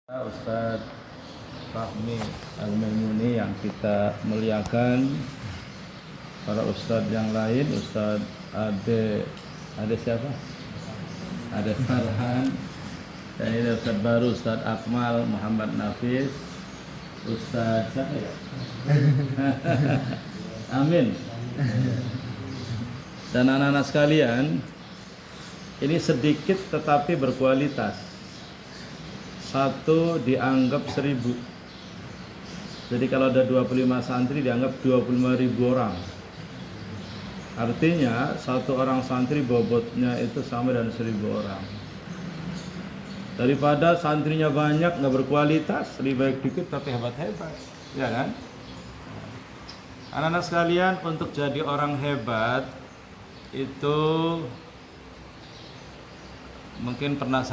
Ustadz Fahmi Al-Maimuni yang kita muliakan, para ustadz yang lain, Ustadz Ade siapa? Ade Farhan, dan ini Ustadz baru, Ustadz Akmal Muhammad Nafis, Ustadz siapa ya? Amin. Dan anak-anak sekalian, ini sedikit tetapi berkualitas. Satu dianggap 1000. Jadi kalau ada 25 santri dianggap 25.000 orang. Artinya satu orang santri bobotnya itu sama dengan 1000 orang. Daripada santrinya banyak nggak berkualitas, lebih baik dikit tapi hebat-hebat, ya kan? Anak-anak sekalian, untuk jadi orang hebat itu mungkin pernah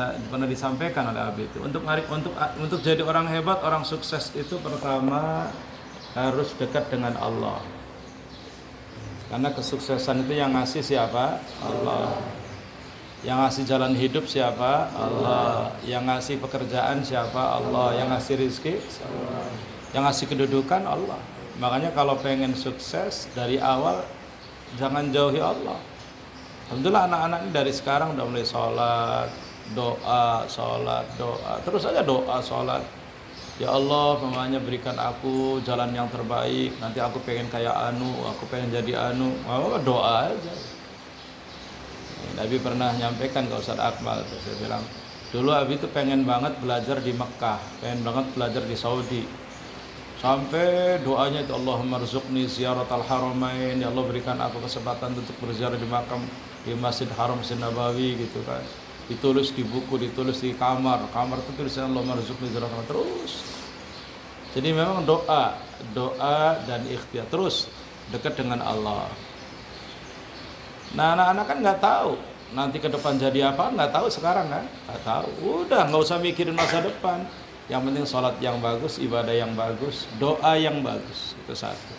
disampaikan oleh Abi itu, untuk jadi orang hebat, orang sukses itu pertama harus dekat dengan Allah. Karena kesuksesan itu yang ngasih siapa? Allah. Yang ngasih jalan hidup siapa? Allah. Yang ngasih pekerjaan siapa? Allah. Yang ngasih rezeki siapa? Yang ngasih kedudukan Allah. Makanya kalau pengen sukses dari awal jangan jauhi Allah. Alhamdulillah anak-anak ini dari sekarang udah mulai sholat, doa, terus aja doa, sholat. Ya Allah, mamanya berikan aku jalan yang terbaik, nanti aku pengen kayak anu, aku pengen jadi anu, doa aja. Nabi pernah nyampaikan ke Ustaz Akmal, saya bilang, dulu Abi itu pengen banget belajar di Mekah, pengen banget belajar di Saudi. Sampai doanya itu, Allahumma rzuqni ziyaratal haramain, ya Allah berikan aku kesempatan untuk berziarah di makam, di Masjid Haram Nabawi gitu kan. Ditulis di buku, ditulis di kamar itu tulisan Allahumma rzuqni ziyaratal terus. Jadi memang doa dan ikhtiar terus dekat dengan Allah. Nah, anak-anak kan nggak tahu nanti ke depan jadi apa, nggak tahu sekarang kan, nggak tahu. Udah nggak usah mikirin masa depan. Yang penting sholat yang bagus, ibadah yang bagus, doa yang bagus, itu satu.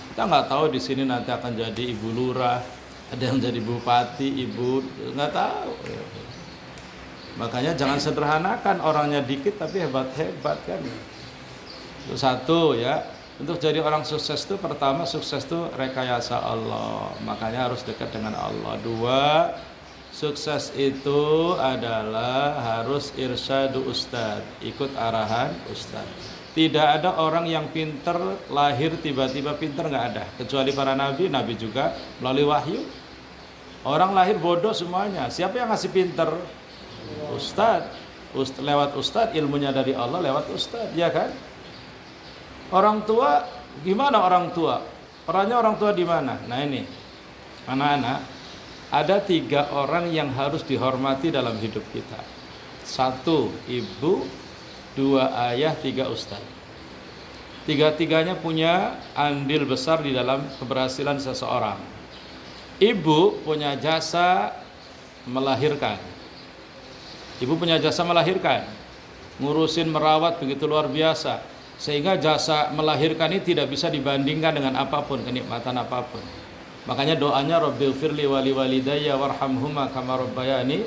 Kita nggak tahu di sini nanti akan jadi ibu lurah, ada yang jadi bupati, ibu, nggak tahu. Makanya jangan sederhanakan, orangnya dikit tapi hebat-hebat kan. Itu satu ya. Untuk jadi orang sukses itu pertama, sukses itu rekayasa Allah. Makanya harus dekat dengan Allah. Dua, sukses itu adalah harus irsyadu ustadz, ikut arahan ustadz. Tidak ada orang yang pinter lahir tiba-tiba pinter, nggak ada. Kecuali para nabi juga melalui wahyu. Orang lahir bodoh semuanya. Siapa yang ngasih pinter? Ustadz. Lewat ustadz, ilmunya dari Allah lewat ustadz, ya kan? Orang tua, gimana orang tua? Perannya orang tua di mana? Nah ini, anak-anak, ada 3 orang yang harus dihormati dalam hidup kita. 1 ibu, 2 ayah, 3 ustaz. 3-tiganya punya andil besar di dalam keberhasilan seseorang. Ibu punya jasa melahirkan. Ibu punya jasa melahirkan, ngurusin, merawat begitu luar biasa. Sehingga jasa melahirkan ini tidak bisa dibandingkan dengan apapun, kenikmatan apapun. Makanya doanya Rabbighfirli wali walidayya warhamhuma kama rabbayani.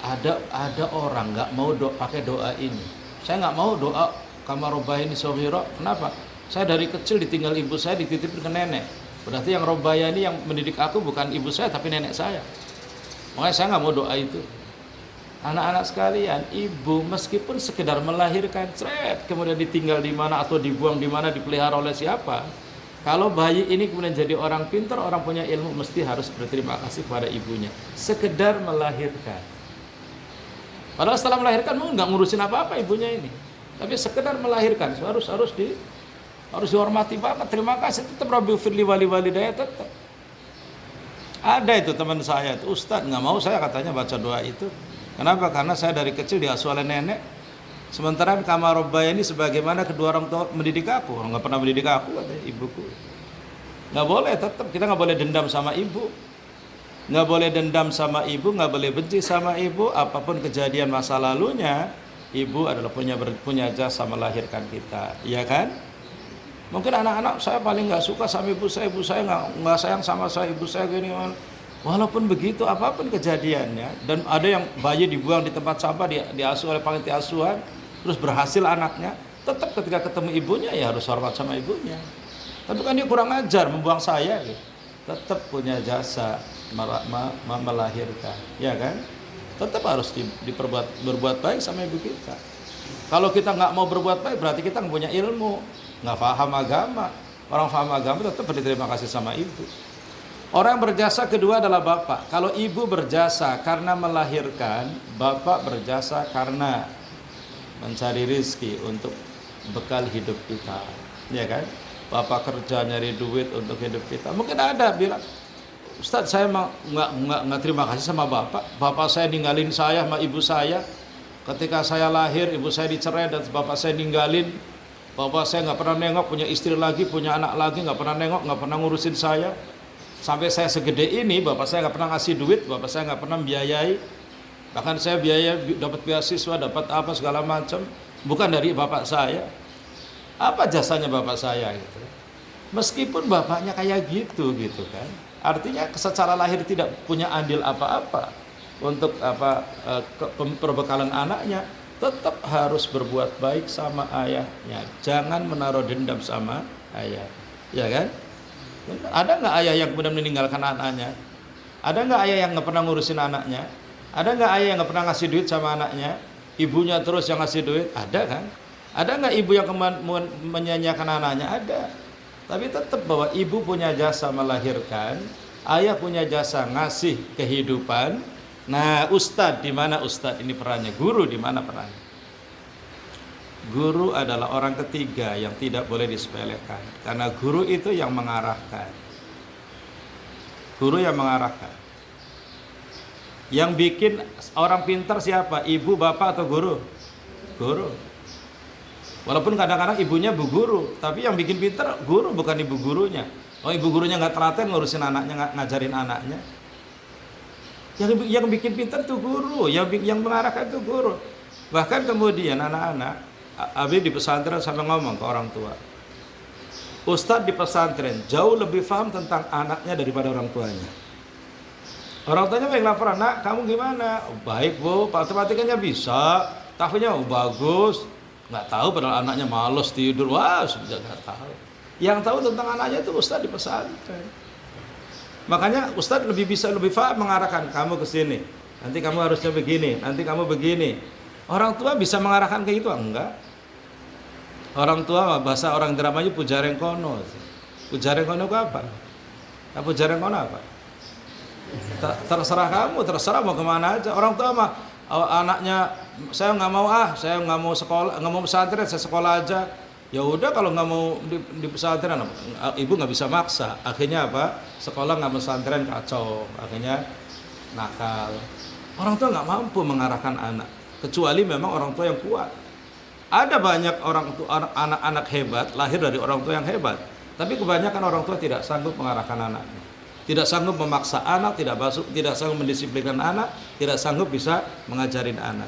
Ada orang nggak mau pakai doa ini. Saya nggak mau doa kama rabbayani shaghira. Kenapa? Saya dari kecil ditinggal ibu saya, dititipin ke nenek. Berarti yang rabbayani yang mendidik aku bukan ibu saya tapi nenek saya. Makanya saya nggak mau doa itu. Anak-anak sekalian, ibu meskipun sekedar melahirkan, kemudian ditinggal di mana atau dibuang di mana, dipelihara oleh siapa, kalau bayi ini kemudian jadi orang pintar, orang punya ilmu, mesti harus berterima kasih kepada ibunya. Sekedar melahirkan. Padahal setelah melahirkan mungkin nggak ngurusin apa-apa ibunya ini, tapi sekedar melahirkan harus dihormati banget. Terima kasih, tetap Rabbighfirli wali walidayya, tetap. Ada itu teman saya, itu Ustadz, nggak mau saya katanya baca doa itu. Kenapa? Karena saya dari kecil diasuh oleh nenek. Sementara kama rabbayani sebagaimana kedua orang tua mendidik aku. Orang nggak pernah mendidik aku, katanya ibuku. Nggak boleh, tetap kita nggak boleh dendam sama ibu. Nggak boleh dendam sama ibu, nggak boleh benci sama ibu. Apapun kejadian masa lalunya, ibu adalah punya jasa melahirkan kita, iya kan? Mungkin anak-anak saya paling nggak suka sama ibu saya nggak sayang sama saya, ibu saya gini. Walaupun begitu, apapun kejadiannya, dan ada yang bayi dibuang di tempat sampah, diasuh oleh panti asuhan, terus berhasil anaknya, tetap ketika ketemu ibunya ya harus hormat sama ibunya. Tapi kan dia kurang ajar membuang saya, gitu. Tetap punya jasa melahirkan, ya kan? Tetap harus berbuat baik sama ibu kita. Kalau kita nggak mau berbuat baik, berarti kita nggak punya ilmu, nggak paham agama. Orang paham agama tetap berterima kasih sama ibu. Orang yang berjasa kedua adalah bapak. Kalau ibu berjasa karena melahirkan, bapak berjasa karena mencari rizki untuk bekal hidup kita, ya kan? Bapak kerja nyari duit untuk hidup kita. Mungkin ada bilang, Ustadz, saya nggak terima kasih sama bapak. Bapak saya ninggalin saya sama ibu saya. Ketika saya lahir, ibu saya dicerai dan bapak saya ninggalin. Bapak saya nggak pernah nengok, punya istri lagi, punya anak lagi, nggak pernah nengok, nggak pernah ngurusin saya. Sampai saya segede ini, bapak saya nggak pernah ngasih duit, bapak saya nggak pernah biayai. Bahkan saya biaya dapat beasiswa, dapat apa segala macam, bukan dari bapak saya. Apa jasanya bapak saya gitu? Meskipun bapaknya kayak gitu kan, artinya secara lahir tidak punya andil apa-apa untuk perbekalan anaknya, tetap harus berbuat baik sama ayahnya. Jangan menaruh dendam sama ayah, ya kan? Ada nggak ayah yang kemudian meninggalkan anaknya? Ada nggak ayah yang nggak pernah ngurusin anaknya? Ada nggak ayah yang nggak pernah ngasih duit sama anaknya? Ibunya terus yang ngasih duit? Ada kan? Ada nggak ibu yang menyanyiakan anaknya? Ada. Tapi tetap bahwa ibu punya jasa melahirkan, ayah punya jasa ngasih kehidupan. Nah, ustadz, di mana ustadz ini perannya? Guru di mana perannya? Guru adalah orang ketiga yang tidak boleh disepelekan, karena guru itu yang mengarahkan. Guru yang mengarahkan. Yang bikin orang pintar siapa? Ibu, bapak, atau guru? Guru. Walaupun kadang-kadang ibunya bu guru, tapi yang bikin pintar guru, bukan ibu gurunya. Oh, ibu gurunya nggak telaten ngurusin anaknya, ngajarin anaknya. Yang bikin pintar itu guru, yang mengarahkan itu guru. Bahkan kemudian anak-anak, Abi di pesantren sampai ngomong ke orang tua, Ustadz di pesantren jauh lebih paham tentang anaknya daripada orang tuanya. Orang tuanya pengen laporan, nak kamu gimana? Oh, baik bu, matematikanya bisa, tahfidznya bagus. Nggak tahu padahal anaknya malas tidur, wah sudah nggak tahu. Yang tahu tentang anaknya itu Ustadz di pesantren. Makanya Ustadz lebih paham mengarahkan kamu ke sini. Nanti kamu harusnya begini, nanti kamu begini. Orang tua bisa mengarahkan ke itu enggak? Orang tua bahasa orang dramanya pujareng kono. Pujareng kono itu apa? Nah, pujareng kono apa? Terserah kamu, terserah mau kemana aja. Orang tua mah anaknya saya nggak mau sekolah, nggak mau pesantren, saya sekolah aja. Ya udah, kalau nggak mau di pesantren, ibu nggak bisa maksa. Akhirnya apa? Sekolah nggak pesantren kacau, akhirnya nakal. Orang tua nggak mampu mengarahkan anak, kecuali memang orang tua yang kuat. Ada banyak orang tua, anak-anak hebat lahir dari orang tua yang hebat, tapi kebanyakan orang tua tidak sanggup mengarahkan anaknya, tidak sanggup memaksa anak, tidak sanggup mendisiplinkan anak, tidak sanggup bisa mengajarin anak.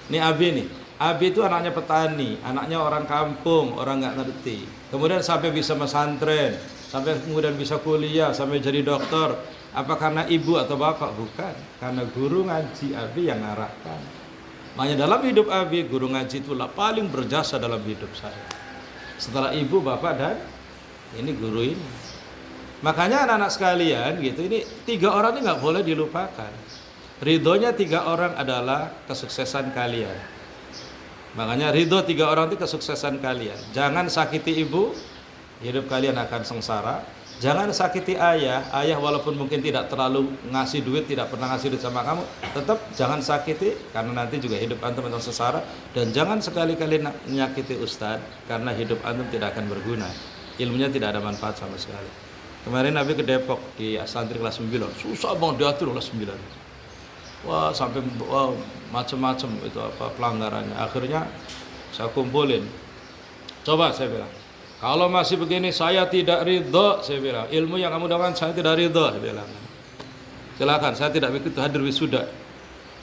Ini Abi nih. Abi itu anaknya petani, anaknya orang kampung, orang nggak ngerti. Kemudian sampai bisa pesantren, sampai kemudian bisa kuliah, sampai jadi dokter. Apa karena ibu atau bapak? Bukan, karena guru ngaji Abi yang ngarahkan. Makanya dalam hidup Abi, guru ngaji itulah paling berjasa dalam hidup saya. Setelah ibu, bapak, dan ini guru ini. Makanya anak-anak sekalian gitu, ini 3 orang ini nggak boleh dilupakan. Ridhonya 3 orang adalah kesuksesan kalian. Makanya ridho 3 orang itu kesuksesan kalian. Jangan sakiti ibu, hidup kalian akan sengsara. Jangan sakiti ayah walaupun mungkin tidak terlalu ngasih duit, tidak pernah ngasih duit sama kamu, tetap jangan sakiti, karena nanti juga hidup antum akan sengsara. Dan jangan sekali-kali menyakiti ustadz, karena hidup antum tidak akan berguna, ilmunya tidak ada manfaat sama sekali. Kemarin Nabi ke Depok di santri kelas 9, susah banget diatur kelas 9. Wah, sampai macam-macam itu apa pelanggarannya. Akhirnya saya kumpulin. Coba saya bilang, kalau masih begini saya tidak ridho, saya bilang. Ilmu yang kamu dapatkan saya tidak ridho, saya bilang. Silakan, saya tidak begitu hadir wisuda.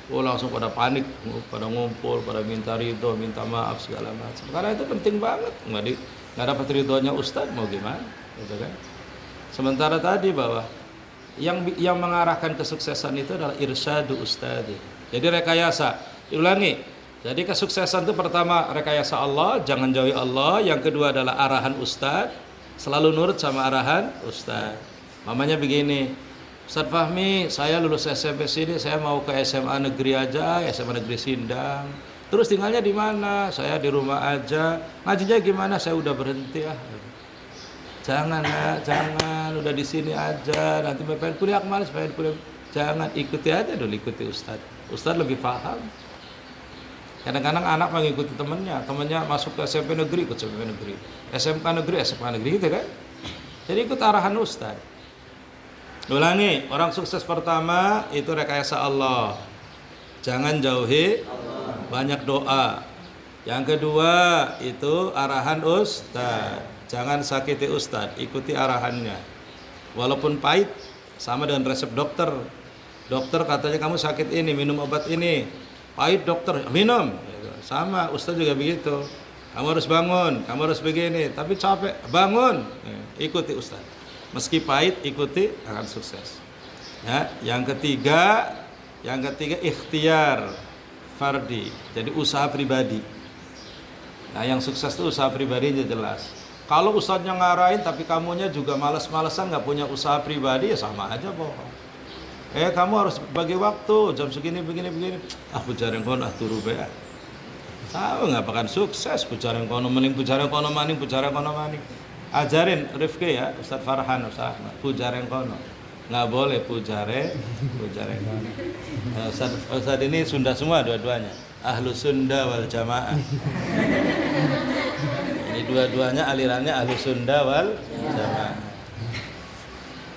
Oh, langsung pada panik, pada ngumpul, pada minta ridho, minta maaf segala macam. Karena itu penting banget. Nggak dapat ridhonya ustadz mau gimana, gitu kan? Sementara tadi bahwa Yang mengarahkan kesuksesan itu adalah irsyadu ustadi. Jadi rekayasa. Ulangi. Jadi kesuksesan itu pertama rekayasa Allah, jangan jauhi Allah. Yang kedua adalah arahan ustadz, selalu nurut sama arahan ustadz. Mamanya begini, Ustadz Fahmi, saya lulus SMP sini, saya mau ke SMA negeri aja, SMA negeri Sindang. Terus tinggalnya di mana? Saya di rumah aja. Ngajinya gimana? Saya udah berhenti ya. Jangan ya, jangan, udah di sini aja. Nanti pengen kuliah kemana? Pengen kuliah. Jangan, ikuti aja dulu, ikuti ustadz. Ustadz lebih paham. Kadang-kadang anak mengikuti temennya masuk ke SMP negeri, ikut SMP negeri, SMK negeri, SMK negeri, gitu kan? Jadi ikut arahan ustadz. Ulangi, orang sukses pertama itu rekayasa Allah. Jangan jauhi, banyak doa. Yang kedua itu arahan ustadz. Jangan sakiti ustadz, ikuti arahannya. Walaupun pahit, sama dengan resep dokter. Dokter katanya kamu sakit ini, minum obat ini. Pahit dokter, minum. Sama, ustadz juga begitu. Kamu harus bangun, kamu harus begini. Tapi capek, bangun. Ikuti ustadz. Meski pahit, ikuti, akan sukses. Ya, yang ketiga ikhtiar fardi. Jadi usaha pribadi. Nah, yang sukses itu usaha pribadinya jelas. Kalau ustadznya ngarahin tapi kamunya juga malas-malesan, nggak punya usaha pribadi, ya sama aja bohong. Kamu harus bagi waktu jam segini begini. Pujareng kono turu bea. Tahu nggak akan sukses pujareng kono maning. Ajarin Rifki ya, Ustadz Farhan, Ustadz Ahmad, pujareng kono. Nggak boleh pujareng kono. Ustadz ini Sunda semua dua-duanya. Ahlu Sunda wal Jamaah. Ini dua-duanya alirannya ahlu Sunda wal Jamaah.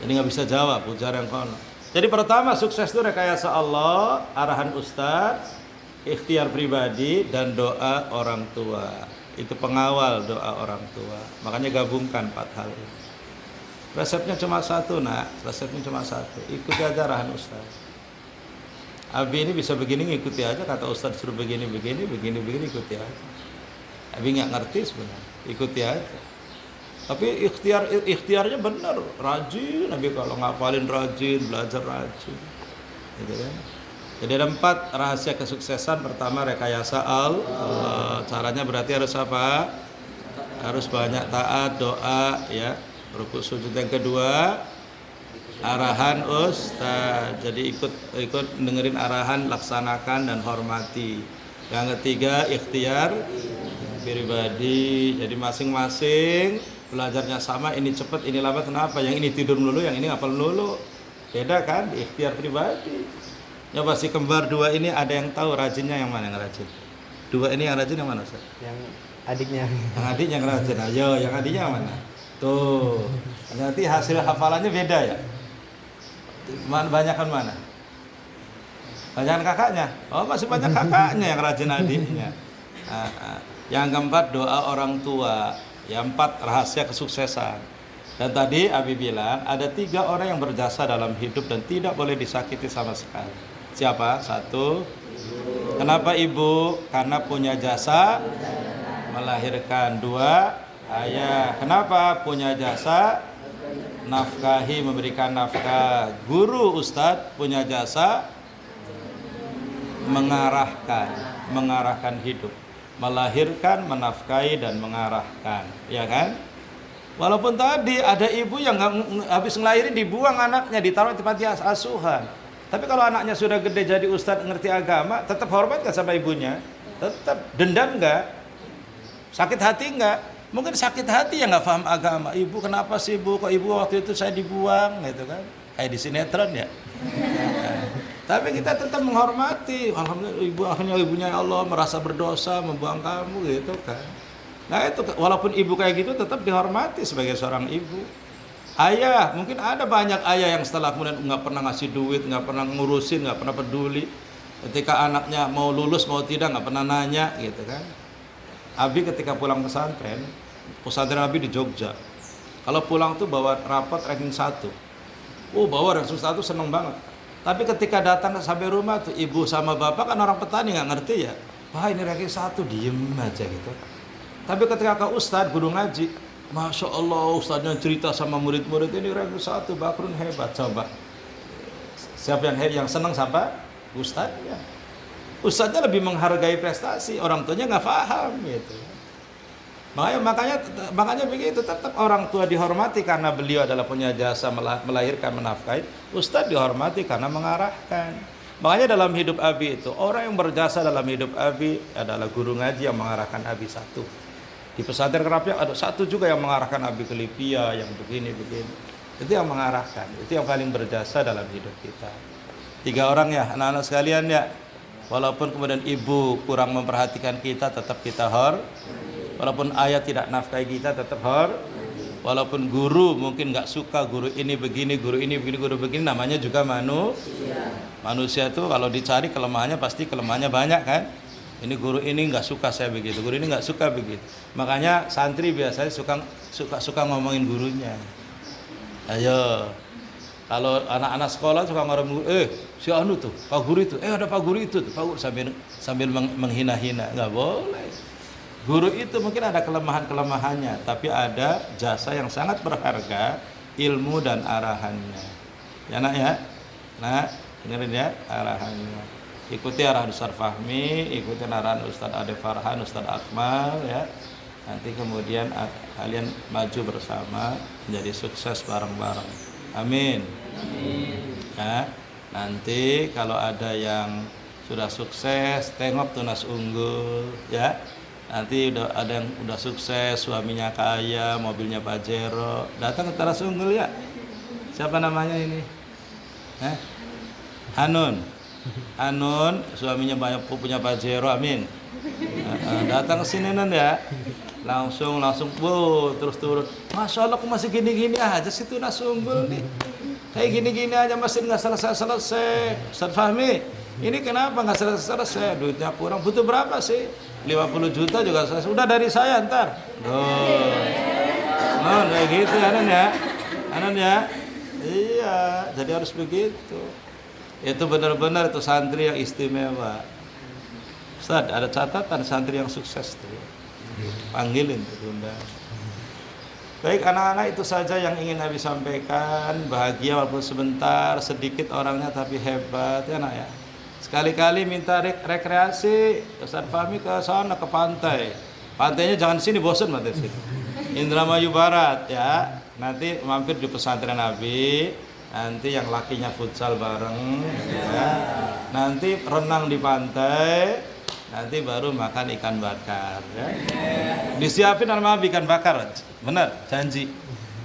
Ini nggak bisa jawab, pujar yang kono. Jadi pertama sukses itu rekayasa Allah, arahan ustadz, ikhtiar pribadi, dan doa orang tua. Itu pengawal doa orang tua. Makanya gabungkan 4 hal ini. Resepnya cuma satu, resepnya cuma satu. Ikuti aja arahan ustadz. Abi ini bisa begini, ngikuti aja. Kata ustadz suruh begini, ikuti aja. Abi nggak ngerti sebenarnya, ikuti aja. Tapi ikhtiarnya benar, rajin. Nabi kalau ngapalin rajin, belajar rajin, gitu kan. Jadi ada 4 rahasia kesuksesan. Pertama rekayasa Allah. Caranya berarti harus apa? Harus banyak taat, doa, ya, rukuk sujud. Yang kedua arahan ustaz. Jadi ikut dengerin arahan, laksanakan dan hormati. Yang ketiga ikhtiar pribadi. Jadi masing-masing belajarnya sama, ini cepat, ini lambat. Kenapa? Yang ini tidur dulu, yang ini ngapal dulu. Beda kan? Di ikhtiar pribadi. Nyoba si kembar 2 ini ada yang tahu rajinnya yang mana yang rajin? 2 ini yang rajin yang mana, Ustaz? Yang adiknya. Yang adiknya yang rajin. Ayo, yang adiknya yang mana? Tuh. Nanti hasil hafalannya beda ya. Banyakan mana? Banyakan kakaknya. Oh, masih banyak kakaknya yang rajin adiknya. Yang keempat doa orang tua. Yang 4 rahasia kesuksesan. Dan tadi Abi bilang ada 3 orang yang berjasa dalam hidup dan tidak boleh disakiti sama sekali. Siapa? 1. Kenapa ibu? Karena punya jasa melahirkan. 2. Ayah. Kenapa punya jasa? Nafkahi, memberikan nafkah. Guru, ustadz punya jasa mengarahkan hidup, melahirkan, menafkahi dan mengarahkan, ya kan? Walaupun tadi ada ibu yang habis ngelahirin dibuang anaknya, ditaruh di panti asuhan. Tapi kalau anaknya sudah gede jadi ustadz, ngerti agama, tetap hormat gak sama ibunya? Tetap. Dendam gak? Sakit hati gak? Mungkin sakit hati ya nggak paham agama. Ibu kenapa sih ibu? Kok ibu waktu itu saya dibuang gitu kan? Kayak di sinetron ya. Tapi kita tetap menghormati. Alhamdulillah ibu, akhirnya ibunya Allah merasa berdosa membuang kamu gitu kan. Nah itu walaupun ibu kayak gitu tetap dihormati sebagai seorang ibu. Ayah, mungkin ada banyak ayah yang setelah kemudian nggak pernah ngasih duit, nggak pernah ngurusin, nggak pernah peduli. Ketika anaknya mau lulus mau tidak nggak pernah nanya gitu kan. Abi ketika pulang pesantren Abi di Jogja. Kalau pulang tuh bawa rapot ranking 1. Bawa ranking 1 seneng banget. Tapi ketika datang sampai rumah tuh ibu sama bapak kan orang petani nggak ngerti ya. Wah ini ranking 1, diem aja gitu. Tapi ketika ke ustadz guru ngaji, Masya Allah ustadznya cerita sama murid-murid ini ranking 1, Bakrun hebat. Coba Siapa yang senang siapa? Ustadznya. Ustadznya lebih menghargai prestasi, orang tuanya nggak paham gitu. Makanya begitu, tetap orang tua dihormati karena beliau adalah punya jasa melahirkan, menafkahi. Ustadz dihormati karena mengarahkan. Makanya dalam hidup Abi itu, orang yang berjasa dalam hidup Abi adalah guru ngaji yang mengarahkan Abi satu. Di pesantren Kerapiak ada satu juga yang mengarahkan Abi ke Libya, yang begini-begini. Itu yang mengarahkan, itu yang paling berjasa dalam hidup kita. 3 orang ya, anak-anak sekalian ya. Walaupun kemudian ibu kurang memperhatikan kita, tetap kita walaupun ayah tidak nafkahi kita, tetap walaupun guru mungkin nggak suka, guru ini begini, guru ini begini, guru begini, namanya juga manusia itu kalau dicari kelemahannya pasti kelemahannya banyak kan. Ini guru ini nggak suka saya begitu, guru ini nggak suka begitu. Makanya santri biasanya suka ngomongin gurunya. Ayo, kalau anak-anak sekolah suka ngomong, si anu tuh, Pak Guru itu, ada Pak Guru itu, Pak Guru sambil menghina-hina, nggak boleh. Guru itu mungkin ada kelemahan-kelemahannya, tapi ada jasa yang sangat berharga, ilmu dan arahannya. Ya nak ya, nah dengerin ya arahannya. Ikuti arahan Ustaz Fahmi, ikuti arahan Ustaz Ade Farhan, Ustaz Akmal ya. Nanti kemudian kalian maju bersama menjadi sukses bareng-bareng. Amin. Nah, nanti kalau ada yang sudah sukses, tengok tunas unggul ya. Nanti ada yang udah sukses, suaminya kaya, mobilnya Pajero, datang ke Tunas Unggul ya. Siapa namanya ini? Hanun, suaminya banyak punya Pajero, amin. Datang ke sini nan ya. Langsung, wow, terus turun. Masya Allah, aku masih gini-gini aja sih Tunas Unggul nih. Kayak gini-gini aja masih nggak selesai. Ustaz Fahmi, ini kenapa nggak selesai? Duitnya kurang, butuh berapa sih? 50 juta juga selesai. Udah dari saya ntar. Kayak gitu Anan ya. Iya, jadi harus begitu. Itu benar-benar itu santri yang istimewa. Ustaz, ada catatan santri yang sukses tuh. Panggilin tuh Bunda. Baik anak-anak, itu saja yang ingin Nabi sampaikan. Bahagia walaupun sebentar, sedikit orangnya tapi hebat ya nak ya. Sekali-kali minta rekreasi, Ustaz Fahmi ke sana ke pantai. Pantainya jangan sini, bosan mati sini. Indramayu Barat ya. Nanti mampir di pesantren Nabi. Nanti yang lakinya futsal bareng ya. Nanti renang di pantai. Nanti baru makan ikan bakar ya. Disiapin sama ikan bakar. Benar, janji.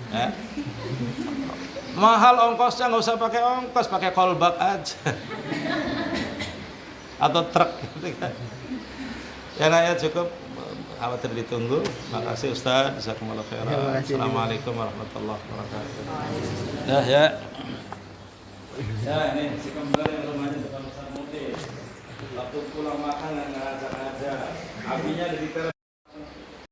Ya. Mahal ongkosnya, nggak usah pakai ongkos, pakai kolbak aja. Atau truk gitu kan. Ya nak ya, cukup, khawatir ditunggu. Makasih Ustaz, jazakumullah khairan. Assalamualaikum warahmatullahi wabarakatuh. Ya ini si kembar yang rumahnya depan Ustaz Muti. Waktu pulang makan nggak ngajak aja. Apinya di